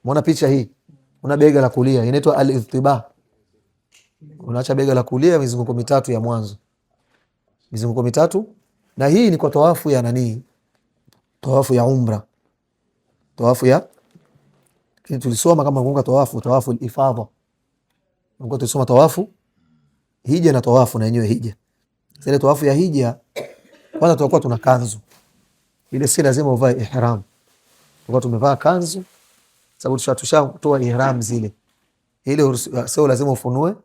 Muona picha hii, una bega la kulia inaitwa al-ittiba. Unaacha bega la kulia mizunguko mitatu ya mwanzo, mizunguko mitatu, na hii ni kwa tawafu ya nani? Tawafu ya umra, tawafu ya tulisoma kama kunga tawafu al-ifadha, ngo tulisoma tawafu hija na tawafu na yenyewe hija. Sasa tawafu ya hija kwanza tutakuwa tuna kanzu ile, si lazima uvae ihram, tutakuwa tumevaa kanzu sababu tushatoa ihram zile, ile sio lazima ufunue,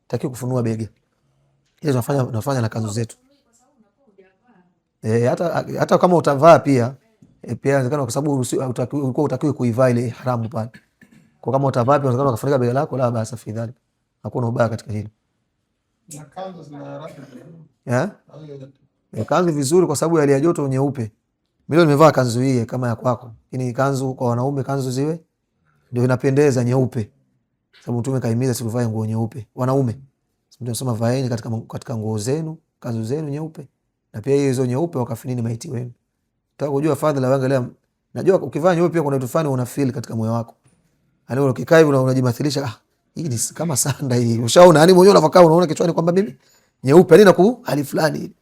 taki kufunua bega ile, tunafanya na kanzu zetu. Hata kama utavaa pia pia inawezekana, kwa sababu ulikuwa utakiwa kuivaa ile ihram pale, kwa kama utavaa pia unaweza kufunika bega lako, la basa fi dhalik, hakuna ubaya katika hilo. Na kanzu zina rangi kanzu vizuri kwa sababu ya joto nyeupe. Mimi nimevaa kanzu hii kama ya kwako, lakini kanzu kwa wanaume, kanzu ziwe ndio inapendeza nyeupe, sababu Mtume kaimiza sivae nguo nyeupe wanaume. Mtume anasema vaeni katika nguo zenu, kanzu zenu nyeupe, na pia hizo nyeupe wakafinini maiti wenu. Nataka kujua fadhila, angalia, najua ukivaa nyeupe pia kuna vitu fulani una feel katika moyo wako, yani ukikaa hivi unajimathilisha, hii ni kama sanda hii, ushaona, yani mwenyewe unafakaa unaona kichwani kwamba mimi nyeupe nina ku hali fulani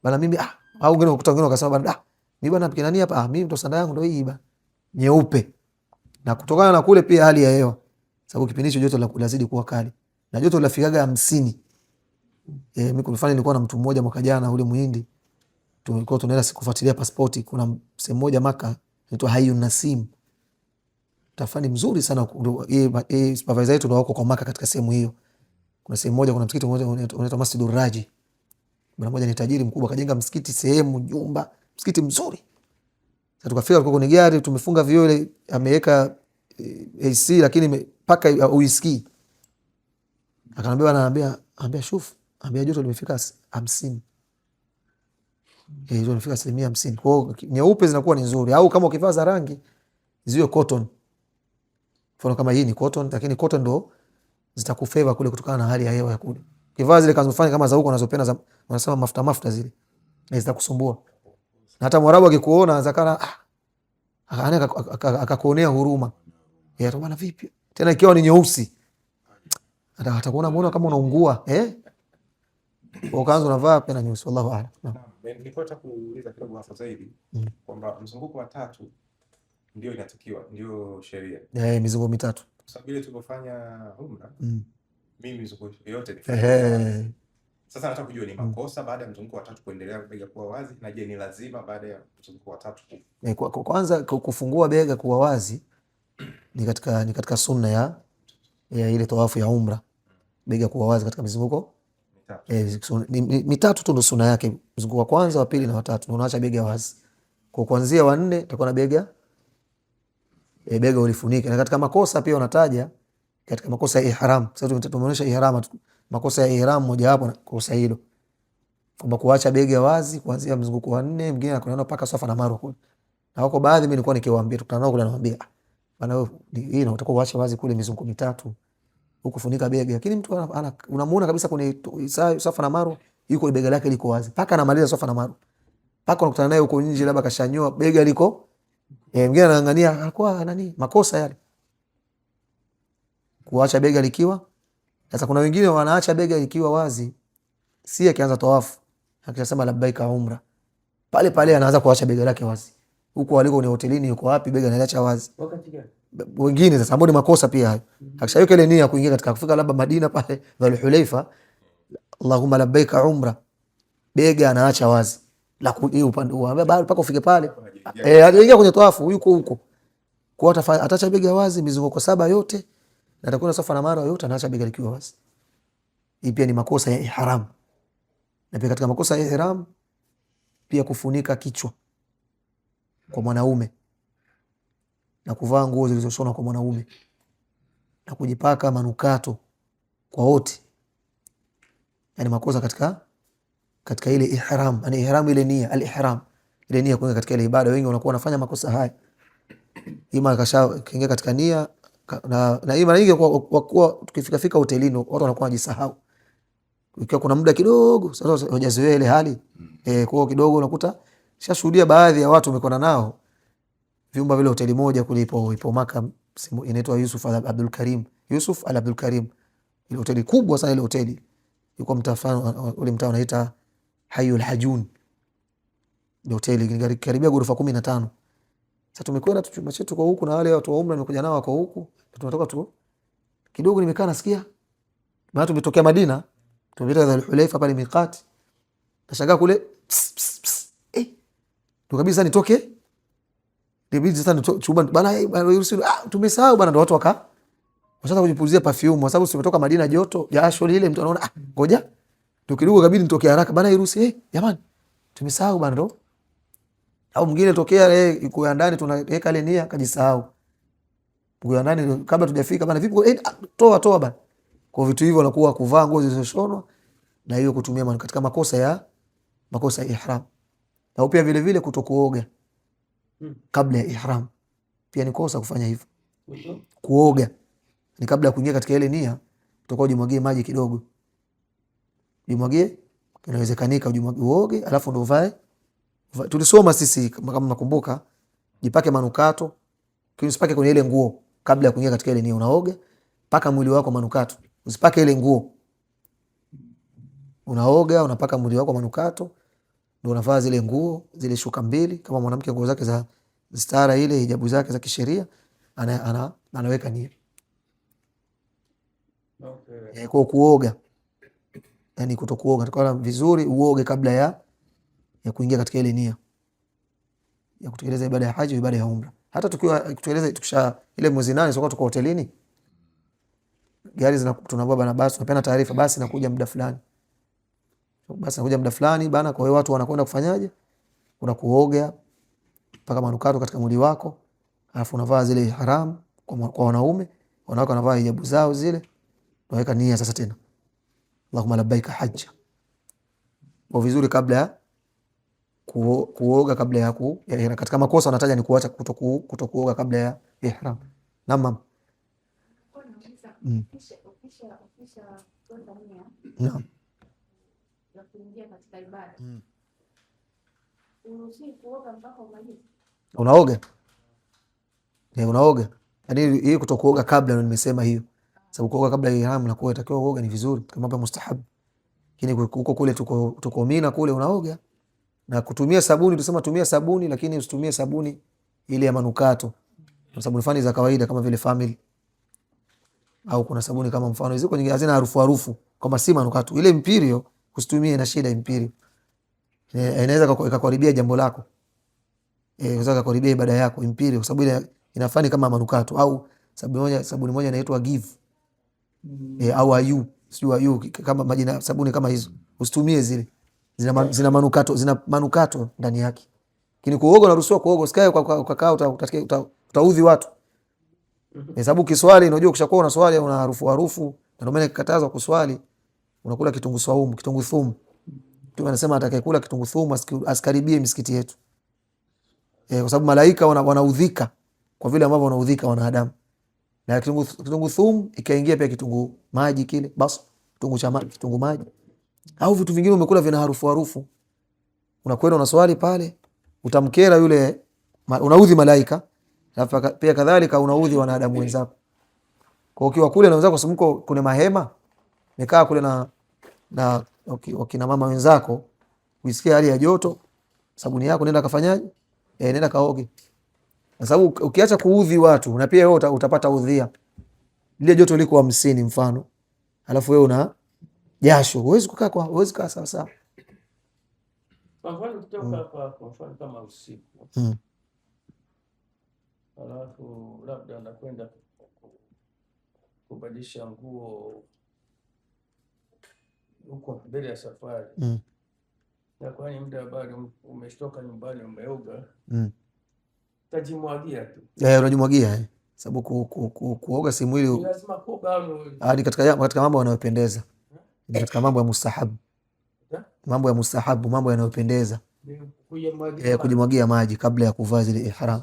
bana mimi au ngine ukuta ngine ukasema bana mimi bana pika nani hapa, mimi ndo sanda yangu ndo hii bana nyeupe. Na kutokana na kule pia hali ya hewa, sababu kipindi hicho joto lazidi kuwa kali, na joto lafikaga 50. Mimi kulifanya, nilikuwa na mtu mmoja mwaka jana, ule Muhindi, tulikuwa tunaenda sikufuatilia pasipoti, kuna sehemu moja Maka inaitwa Hayyun Nasim, tafani mzuri sana. Hii supervisor yetu ndio wako kwa Maka, katika sehemu hiyo kuna sehemu moja, kuna msikiti mmoja unaitwa Masjidur Raji. Bwana mmoja ni tajiri mkubwa, kajenga msikiti sehemu nyumba, msikiti mzuri. Sasa tukafika kwa kwenye gari, tumefunga vioo, ile ameweka AC lakini paka uiski. Anambia shuf, anambia joto limefika 50. Joto limefika 50. Kwa hiyo nyeupe zinakuwa ni nzuri, au kama ukivaa za rangi ziwe cotton. Mfano kama hii ni cotton, lakini cotton ndo zitakufavor kule kutokana na hali ya hewa ya kule. Ukivaa zile kanzu fanya kama za huko unazopenda, wanasema mafuta zile, zitakusumbua. Na hata Mwarabu akikuona anaweza akakuonea huruma. Bwana vipi? Tena ikiwa ni nyeusi, atakuona mbona kama unaungua ukaanza unavaa pia na nyeusi. Wallahu a'lam. Nilipata kuuliza kidogo hapo zaidi kwamba mzunguko wa 3 ndio inatakiwa, ndio sheria. Mizunguko mitatu. Kwa sababu ile tulipofanya umra, mimi mizunguko yote nifanya. Sasa nataka kujua ni makosa baada ya mzunguko wa 3 kuendelea bega kuwa wazi, na je, ni lazima baada ya mzunguko wa 3 kwanza kufungua bega kuwa wazi? Ni katika sunna ya ile tawafu ya umra, bega kuwa wazi katika mizunguko mitatu tu, ndo sunna yake. Mzunguko wa kwanza, wa pili na wa tatu, unaacha bega wazi. Kwa kuanzia wa 4 utakuwa na bega ulifunike. Na katika makosa pia unataja katika makosa ya ihram. Sasa tumeonyesha ihram, makosa ya ihram moja hapo, kosa hilo kwamba kuacha bega wazi kuanzia mzunguko wa 4, mwingine anakwenda mpaka Safa na Marwa kule. Na wako baadhi mimi nilikuwa nikiwaambia, tukutana nao kule, nawaambia bana wewe hii na utakuwa kuacha wazi kule mizunguko mitatu, huko funika bega. Lakini mtu unamuona kabisa kwenye Safa na Marwa yuko bega lake liko wazi mpaka anamaliza Safa na Marwa, mpaka unakutana naye huko nje, labda kashanyoa bega liko mwingine anaangalia, alikuwa nani? Makosa yale, kuacha bega likiwa. Sasa kuna wengine wanaacha bega likiwa wazi, si akianza tawafu, akisema labbaika umra, pale pale anaanza kuacha bega lake wazi. Huko aliko ni hotelini, yuko wapi, bega anaacha wazi. Wakati gani? Wengine sasa ambao ni makosa pia hayo. Akishaweka ile nia kuingia katika kufika labda Madina pale Dhul Hulaifa, Allahumma labbaika umra, bega anaacha wazi la kulia upande huo, bado mpaka ufike pale anaingia kwenye tawafu, yuko huko kwa ataacha bega wazi mizunguko 7 yote, na atakwenda Safa na Marwa yote anaacha bega likiwa wazi. Hii pia ni makosa ya ihram. Na pia katika makosa ya ihram pia kufunika kichwa kwa mwanaume, na kuvaa nguo zilizoshona kwa mwanaume, na kujipaka manukato kwa wote, yani makosa katika ile ihram. Yani ihram ile nia, al-ihram ile nia kuingia katika ile ibada. Wengi wanakuwa wanafanya makosa haya, ima kaingia katika nia na ima nyingi kwa kuwa tukifika hotelini watu wanakuwa wanajisahau. Ikiwa kuna muda kidogo sasa hujazoea ile hali kwa kidogo unakuta shashuhudia baadhi ya watu umekwenda nao vyumba vile hoteli moja kule ipo Maka inaitwa Yusuf Al Abdul Karim, Yusuf Al Abdul Karim, ile hoteli kubwa sana. Ile hoteli ilikuwa mtafano, ule mtaa unaita Hayul Hajun, ile hoteli karibia ghorofa 15. Sasa tumekwenda chumba chetu kwa huku, na wale watu wa umra nimekuja nao wako huku, tunatoka tu kidogo, nimekaa nasikia, maana tumetokea Madina, tumepita Dhul Hulaifa pale miqati, nashangaa kule ndo kabisa nitoke, nibidi sasa chumba bana, tumesahau bana, ndo watu washaanza kujipulizia perfume, kwa sababu tumetoka Madina, joto jasho lile, mtu anaona ngoja tukiruka, kabidi nitoke haraka bana, iruhusi jamani, tumesahau bana, ndo au mwingine tokea yuko ya ndani, tunaweka ile nia kajisahau nguo ya ndani kabla tujafika bana, vipi toa bana. Kwa vitu hivyo wanakuwa kuvaa nguo zilizoshonwa, na hiyo kutumia katika makosa ya ihram. Na pia vile vile kutokuoga kabla ya ihram pia ni kosa kufanya hivyo. Kuoga ni kabla ya kuingia katika ile nia, utakuwa ujimwagie maji kidogo, ujimwagie, inawezekanika ujimwagie, uoge, alafu ndo uvae. Tulisoma sisi kama nakumbuka, jipake manukato, usipake kwenye ile nguo kabla ya kuingia katika ile nia. Unaoga, paka mwili wako manukato, usipake ile nguo. Unaoga, unapaka mwili wako manukato, ndio unavaa zile nguo, zile shuka mbili, kama mwanamke nguo zake za stara, ile hijabu zake za kisheria, anaweka nia. Okay. Kwa kuoga, yani kutokuoga, tukana vizuri uoge kabla ya kuingia katika ile nia ya kutekeleza ibada ya haji, ibada ya umra. Hata tukisha ile mwezi 8 soko tuko hotelini, gari tunaambia bana, basi tunapeana taarifa, basi nakuja muda fulani, basi nakuja muda fulani bana. Kwa hiyo watu wanakwenda kufanyaje? Kuna kuoga, paka manukato katika mwili wako, alafu unavaa zile ihram kwa wanaume, wanawake wanavaa hijabu zao zile, unaweka nia sasa tena, Allahumma labbaika hajja, kwa vizuri kabla ya kuoga, kabla ya katika makosa wanataja ni kuacha kutokuoga kabla ya ihram. Naam. Naam. Unaoga? Unaoga. Yaani hii kutokuoga kabla, ndio nimesema hiyo. Sababu kuoga kabla ya ihram na kuwa itakiwa uoga ni vizuri kama mambo mustahabu. Lakini huko kule tuko Mina kule unaoga. Na kutumia sabuni, tusema tumia sabuni, lakini usitumie sabuni ile ya manukato. Kuna sabuni fani za kawaida kama vile Family, au kuna sabuni kama mfano ziko nyingine hazina harufu kama si manukato. Ile Imperial usitumie, na shida Imperial inaweza kukaribia jambo lako, inaweza kukaribia ibada yako Imperial, kwa sababu ile inafani kama manukato. Au sabuni moja inaitwa Give au Ayu, sio Ayu, kama majina sabuni kama hizo usitumie zile. Zina manukato ndani yake. Lakini kuoga unaruhusiwa kuoga, usikae ukakaa utaudhi watu. Sababu kiswali, unajua ukishakuwa una swali una harufu, ndio maana ikatazwa kuswali unakula kitunguu saumu, kitunguu thumu. Mtume anasema atakayekula kitunguu thumu asikaribie misikiti yetu. Kwa sababu malaika wanaudhika kwa vile ambavyo wanaudhika wanadamu. Na kitunguu thumu ikaingia pia kitunguu maji kile, basi kitunguu maji au vitu vingine umekula vina harufu, unakwenda unaswali pale, utamkera yule, unaudhi malaika, na pia kadhalika unaudhi wanadamu wenzako. Kwa ukiwa kule na wenzako, simko kuna mahema, nikaa kule na wakina mama wenzako, usikie hali ya joto, sabuni yako nenda kafanyaje? Nenda kaoge. Kwa sababu ukiacha kuudhi watu, na pia wewe utapata udhia. Ile joto liko 50 mfano, alafu wewe una jasho, huwezi kukaa sawa sawa. Kwa mfano kutoka hapa, kwa mfano kama usiku, alafu labda anakwenda kubadilisha nguo huko mbele ya safari, na kwani muda bado umeshtoka nyumbani, umeoga, tajimwagia tu. Unajimwagia sababu kuoga si mwili, lazima kuoga. Ni katika mambo yanayopendeza, ni katika mambo ya mustahabu, mambo ya mustahabu, mambo yanayopendeza, kujimwagia maji kabla ya kuvaa zile ihram.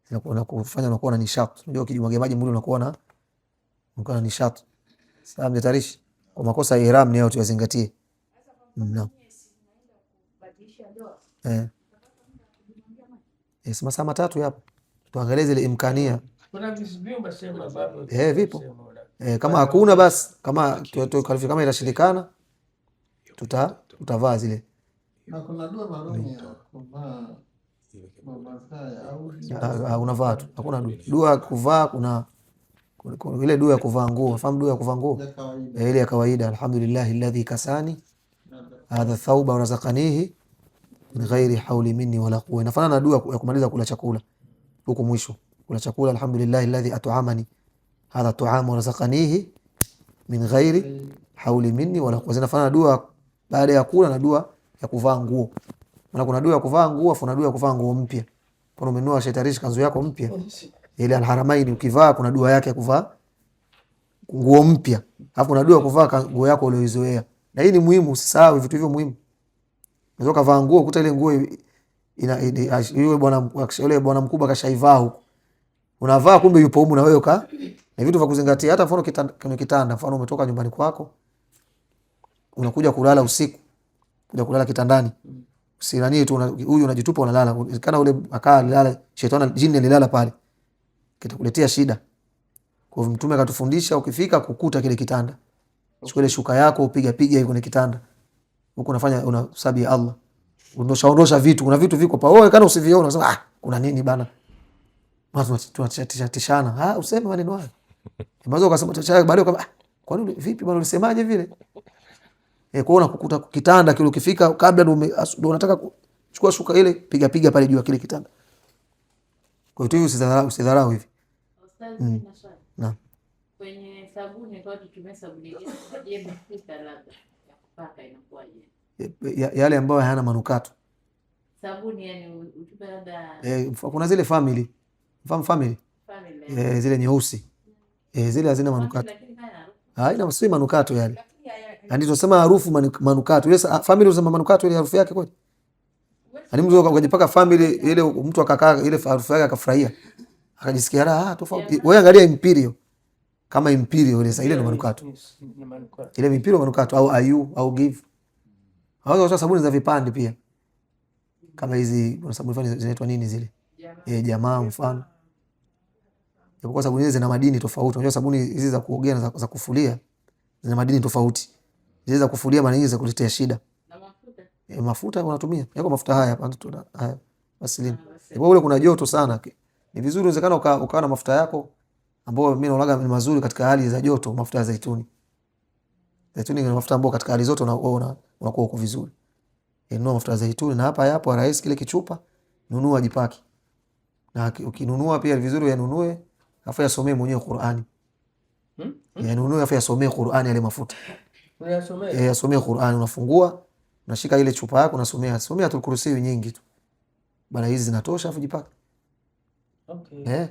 Na kufanya unakuwa na nishati. Unajua ukijimwagia maji mwili unakuwa na nishati. Sasa mtayarishi kwa makosa ya ihram ni hayo tuyazingatie. Naam. Masaa 3 hapo. Tuangalie zile imkania. Kuna visivyo sema baba. Vipo. Kama hakuna basi, kama itashindikana tutavaa zile. Na kuna dua maalum ya kuvaa unavaa tu, hakuna dua ya kuvaa. Kuna ile dua ya kuvaa nguo, fahamu dua ya kuvaa nguo ile ya kawaida, alhamdulillah alladhi kasani hadha thawba wa razaqanihi min ghairi hawli minni wala quwwa. Inafanana na dua ya kumaliza kula chakula huko mwisho, kula chakula, alhamdulillah alladhi at'amani hadha ta'ama wa razaqanihi min ghairi hawli minni wala quwwa. Zinafanana dua baada ya kula na dua ya kuvaa nguo. Maana kuna dua ya kuvaa nguo afu kuna dua ya kuvaa nguo mpya. Kwa umenunua shetarishi kanzu yako mpya ile Alharamaini, ukivaa kuna dua yake ya kuvaa nguo mpya, afu kuna dua ya kuvaa nguo yako uliyoizoea. Na hii ni muhimu, usisahau vitu hivyo muhimu. Unaweza kuvaa nguo kuta ile nguo yule bwana mkubwa kashaivaa huko, unavaa kumbe yupo huko na wewe na vitu vya kuzingatia. Hata mfano kitanda, mfano umetoka nyumbani kwako unakuja kulala usiku, kuja kulala kitandani, usinani tu huyu unajitupa unalala, kana ule akaa alilala shetani jini alilala pale, kitakuletea shida. Kwa hivyo Mtume akatufundisha ukifika kukuta kile kitanda, chukua ile shuka yako upiga hiyo kwenye kitanda huko, unafanya unasabi Allah, ondosha vitu. Kuna vitu viko pa wewe kana usivione, unasema kuna nini bana, watu tunatishana, useme maneno hayo mwanzo, ukasema tachaka baadaye kama kwa nini vipi bana, ulisemaje vile? Kuona kukuta kitanda kile, ukifika kabla ndio unataka kuchukua shuka ile, piga pale juu ya kile kitanda. Kwa hiyo usidharau hivi. Naam. Kwenye sabuni kwa tutumia sabuni gani? Je, mafuta labda ya kupaka inakuwaje? Yale ambayo hayana manukato. Sabuni yani utupe labda kuna zile family. Family. Zile nyeusi. Zile hazina manukato. Haina msi manukato yale. Yaani tunasema harufu manukato. Ile family unasema manukato ile harufu yake kweli? Yaani mtu ukajipaka family ile mtu akakaa ile harufu yake akafurahia, akajisikia raha tofauti. Wewe angalia Imperial, kama Imperial ile ile ndio manukato. Ile Imperial manukato au Ayu au Give. Hao sabuni za vipande pia. Kama hizi sabuni fulani zinaitwa nini zile? Jamaa mfano. Kwa sabuni hizi zina madini tofauti. Unajua sabuni hizi za kuogea na za kufulia zina madini tofauti. Zile za kufulia maana hizi za kuletea shida. Na mafuta? Mafuta unatumia. Yako mafuta haya hapa tuna haya. Vaseline. Kwa ule kuna joto sana. Ni vizuri uwezekana ukawa na mafuta yako ambayo mimi naona ni mazuri katika hali za joto, mafuta ya zaituni. Zaituni ni mafuta ambayo katika hali zote unakuwa uko vizuri. Nunua mafuta ya zaituni, na hapa hapo rais kile kichupa nunua jipaki. Na ukinunua pia vizuri yanunue afu yasomee mwenyewe Qur'ani. Yanunue afu yasomee Qur'ani yale mafuta. Unasomea? Yasomee Qur'ani, unafungua, unashika ile chupa yako unasomea Ayatul Kursi nyingi tu. Bana hizi zinatosha afu jipaki. Okay.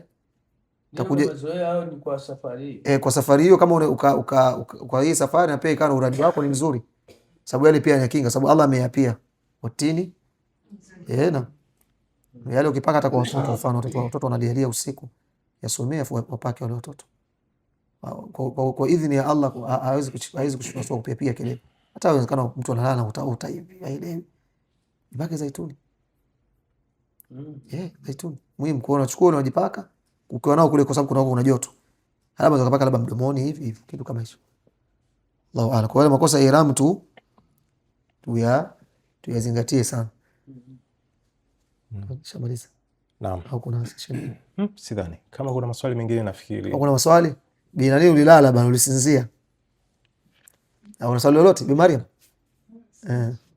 Takuja mazoea au ni kwa safari? Kwa safari hiyo kama kwa hii safari na pia ikana uradi wako ni mzuri. Sababu yale pia ni kinga, sababu Allah ameyapia watini. Na yale ukipaka hata kwa watoto, mfano watoto wanalialia usiku, yasomea wapake wale watoto. Kwa idhini ya Allah hawezi kuchukua kupia kile. Hata inawezekana mtu analala uta hivi, haelewi. Ibaki zaituni. Zaituni. Muhimu kuona chukua unajipaka ukiwa nao kule, kwa sababu kuna joto. Labda unapaka labda mdomoni hivi kitu kama hicho. Allahu a'lam. Kwa wale makosa ya ihram tuyazingatie sana. Shamaliza. Naam. Au kuna shida? Sidhani. Kama kuna maswali mengine nafikiri. Kuna maswali? Bi nani ulilala bana, ulisinzia? Au una swali lolote Bi Mariam?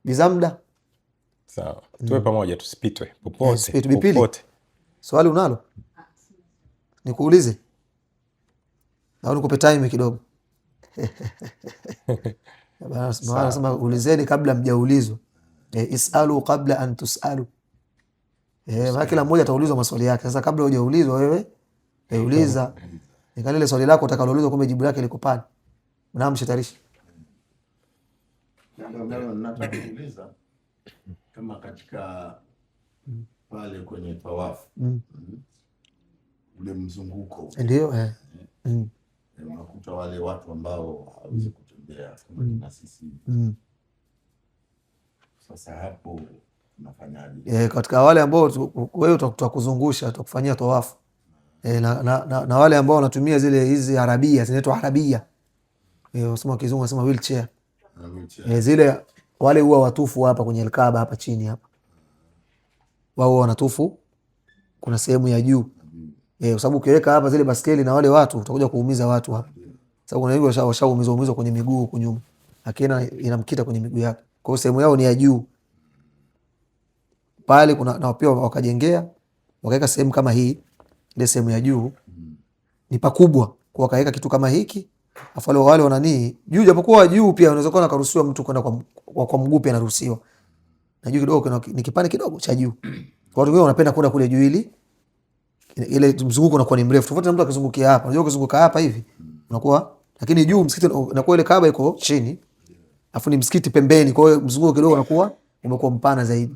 Bi Zamda? Sawa. Tuwe pamoja, tusipitwe popote. Popote. Swali unalo? Nikuulize? Au nikupe time kidogo? Bana sema ulizeni kabla mjaulizwa. Isalu kabla an tusalu. Kila mmoja ataulizwa maswali yake. Sasa kabla hujaulizwa wewe uliza. Nikale ile swali lako utakaloulizwa kumbe jibu lake liko pale. Mnamshitarishi. Nataka kuuliza kama katika pale kwenye tawafu ule mzunguko ndio unakuta wale watu ambao hawezi kutembea na sisi. Sasa hapo tunafanyaje? Katika wale ambao wewe utakuzungusha utakufanyia tawafu, Na wale ambao wanatumia hizi arabia zinaitwa arabia, wasema kizungu wasema wheelchair. Zile wale huwa watufu hapa kwenye Alkaaba hapa chini hapa, wao wanatufu kuna sehemu ya juu, kwa sababu ukiweka hapa zile baskeli na wale watu utakuja kuumiza watu hapa, sababu kuna wengi washaumizwa kwenye miguu huko nyuma, lakini inamkita kwenye miguu yake. Kwa hiyo sehemu yao ni ya juu pale. Kuna na pia wakajengea wakaweka sehemu kama hii, ile sehemu ya juu ni pakubwa, kwa wakaweka kitu kama hiki, afu wale wanani juu, japokuwa juu pia unaweza kuona karuhusiwa mtu kwenda kwa mguu, pia anaruhusiwa na juu kidogo, ni kipande kidogo cha juu. Kwa watu wengi wanapenda kwenda kule juu ili ile mzunguko unakuwa ni mrefu, tofauti na mtu akizungukia hapa. Unajua ukizunguka hapa hivi unakuwa, lakini juu msikiti unakuwa ile Kaaba iko chini, afu ni msikiti pembeni, kwa hiyo mzunguko kidogo unakuwa umekuwa mpana zaidi.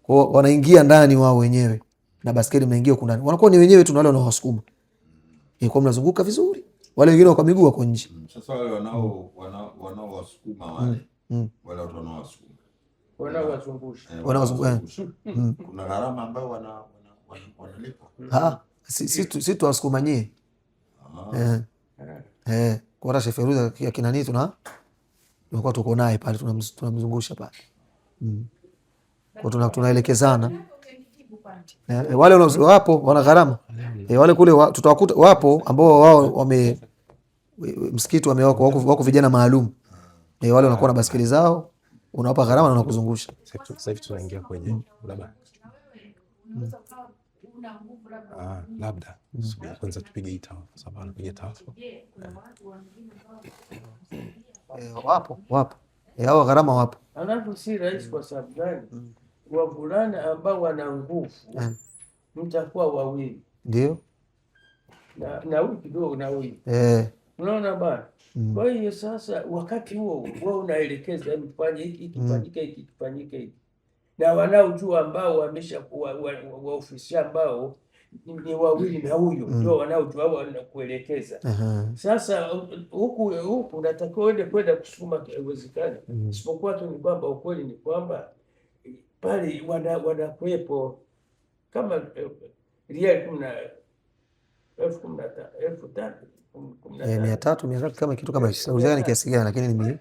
Kwa hiyo wanaingia ndani wao wenyewe na baskeli, mnaingia huko ndani, wanakuwa ni wenyewe tu na wale wanaowasukuma, kwa mnazunguka vizuri, wale wengine kwa miguu wako nje. Sasa wale wanaowasukuma wale watu wanaowazungusha kuna gharama ambayo wanalipa. Si tuwasukuma nyie kwa hata Sheikh Feruza ya kinani tunakuwa tuko naye pale, tunamzungusha pale, kwa tunaelekezana. Wale wapo wana gharama, wale kule tutawakuta wapo ambao wao msikiti wako vijana maalum, wale wanakuwa na baskeli zao, unawapa gharama na wanakuzungusha. Sasa hivi tunaingia kwenye labda kwanza tupige hii tawafu, sababu anapiga tawafu. Wapo hao gharama wapo. Alafu si rahisi. Kwa sababu gani? Wavulana ambao wana nguvu mtakuwa wawili, ndio na huyu kidogo na huyu, unaona bana. Kwa hiyo sasa wakati huo wewe unaelekeza mfanye hiki kifanyike, hiki kifanyike hiki, na wanaojua ambao wameshakuwa waofisi ambao ni wawili na huyo ndio wanaojua, wanakuelekeza. Sasa huku unatakiwa kwenda kusukuma, kiwezekana. Isipokuwa tu ni kwamba ukweli ni kwamba pale wanakuwepo kama riali 300 kama kitu kama hicho. Ni kiasi gani? Lakini ni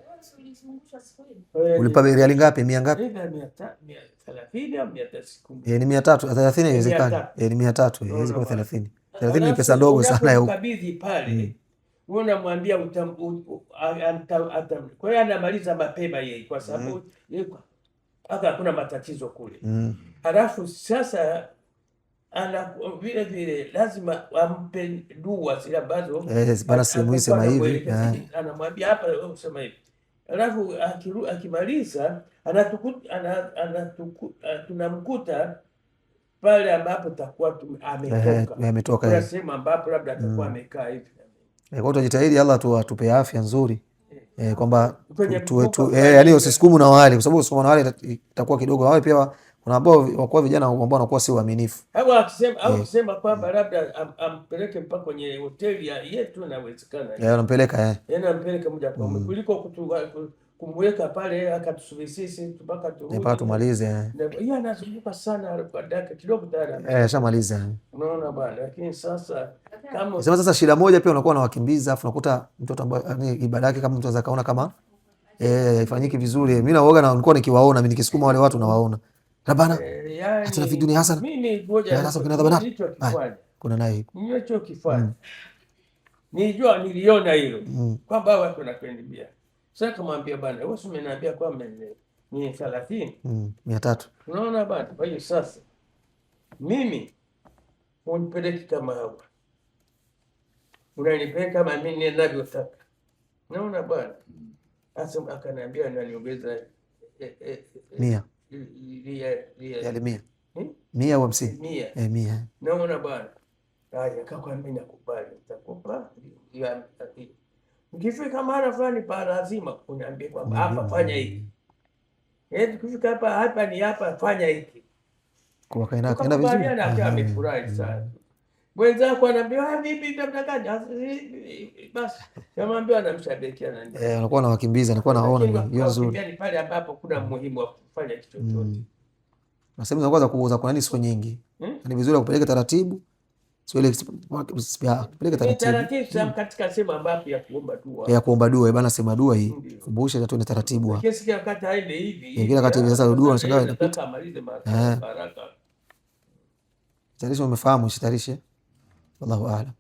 ulipa riali ngapi? 100 ngapi? 30 au 130. Ni 330, haiwezekani. Ni 300, haiwezi kuwa 30. 30 ni pesa ndogo sana ya huko. Kabidhi pale, unamwambia kwa hiyo anamaliza mapema yeye, kwa sababu hata hakuna matatizo kule. Halafu sasa vile vile lazima ampe dua zile ambazo bana sehemu sema hivi, anamwambia hapa usema hivi. Halafu akimaliza tunamkuta pale ambapo takuwa ametoka, kwa sehemu ambapo labda atakuwa amekaa hivi. Kwa hiyo tujitahidi Allah atupe afya nzuri, kwamba yaani usisukumu na wale, kwa sababu usisukumu na wale itakuwa kidogo. Wale pia kuna ambao wako vijana ambao wanakuwa si waaminifu, au akisema kwamba labda ampeleke mpaka kwenye hoteli yetu, inawezekana anampeleka anampeleka moja kwa moja kuliko kumweka pale akatusubiri sisi mpaka tumalize. Yeye anazunguka sana kwa dakika kidogo tayari shamaliza. Unaona bwana, lakini sasa sasa shida moja pia unakuwa na wakimbiza, afu unakuta mtoto ambaye ibada yake kama mtu anaweza kaona kama ifanyiki vizuri. Mimi naoga na nilikuwa nikiwaona, mimi nikisukuma wale watu nawaona rabana hatuna fi dunia hasana. Mimi ngoja sasa kuna dhabana kuna naye nicho kifanya niliona hilo kwamba watu wanakwenda. Sasa kamwambia bana, wewe umeniambia kwamba ni 30 300. Unaona bana. Kwa hiyo sasa mimi unipeleke kama hapo, unanipeleka kama mimi ninavyotaka. Unaona bana. Sasa akaniambia naniongeza 100 100 au 50. 100. Naona bana. Haya, kama mimi nakubali, nitakupa ukifika mara fulani pa lazima uniambie kwamba hapa fanya hiki. Tukifika hapa ni hapa fanya hiki. Kwa kaenda vizuri. Na amefurahi sana. Mwenzako anaambia vipi namna gani? Basi namwambia anamshabikia na ndio. Anakuwa na wakimbiza, anakuwa naona hiyo nzuri. Yaani pale ambapo kuna muhimu wa kufanya kitu chochote. Na sehemu za kwanza kuuza kuna nini sio nyingi. Ni vizuri kupeleka taratibu. Sio ile peleka taratibu katika sema ambapo ya kuomba dua. Ya kuomba dua bana, sema dua hii. Kumbusha tatu ni taratibu. Kesi kila wakati haende hivi. Kila wakati sasa dua unashangaa inapita. Amalize haraka. Tarisha umefahamu, shitarishe. Wallahu a'lam.